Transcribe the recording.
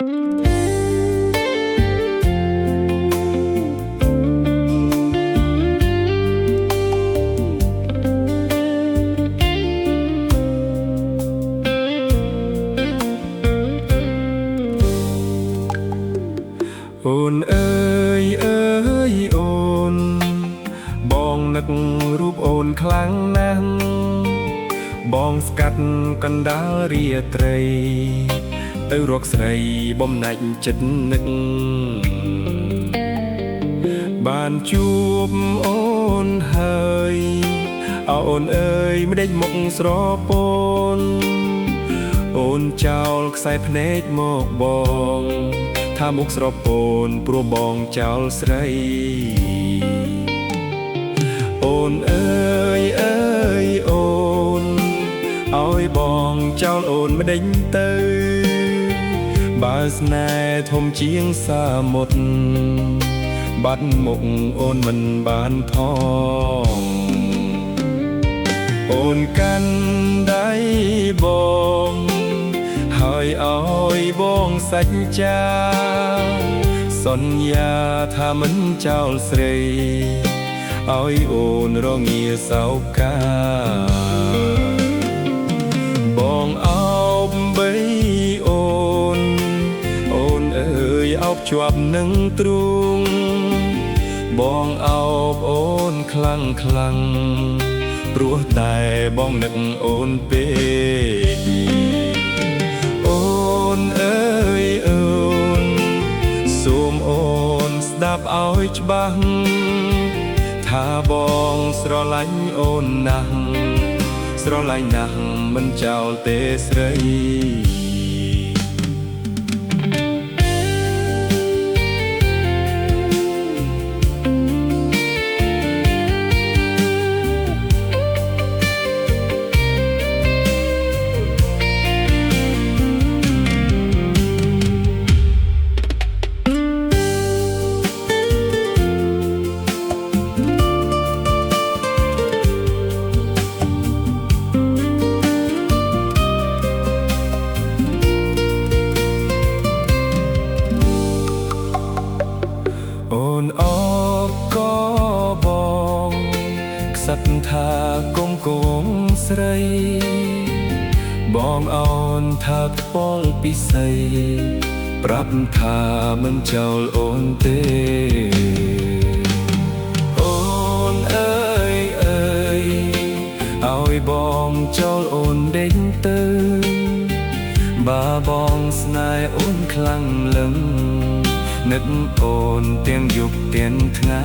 អូនអើយអើយអូនបងនឹករូបអូនខ្លាំងណាស់បងស្កាត់កណ្ដាលរាត្រីទៅរកស្រីបំណាច់ចិត្តនឹកបានជួបអូនហើយអូនអើយម្ដេចមកស្រពនអូនចោលខ្សែភ្នែកមកបងថាមុខស្រពនព្រោះបងចោលស្រីអូនអើយអើយអូនឲ្យបងចោលអូនម្ដេចទៅបើស្នេហ៍ធំជាងសាមុទ្របាត់មុខអូនមិនបានផងអូនកាន់ដៃបងហើយឲ្យបងសច្ចាសន្យាថាមិនចោលស្រីឲ្យអូនរងាសោកាបងអោបបីអូនអូនអើយអោបជាប់នឹងទ្រូងបងអោបអូនខ្លាំងខ្លាំងព្រោះតែបងនឹកអូនពេកអូនអើយអូនសូមអូនស្ដាប់ឲ្យច្បាស់ថាបងស្រឡាញ់អូនណាស់ស្រឡាញ់ណាស់មិនចោលទេស្រីអូនអបក៏បងខ្សិតថាកុំគងស្រីបងអោនថាពលពិសីប្រាប់ថាមិនចោលអូនទេអូនអើយអើយឲ្យបងចោលអូនដេញទៅបើបងស្នេហ៍អូនខ្លាំងលឹងនឹកអូនទាំងយប់ទាំងថ្ងៃ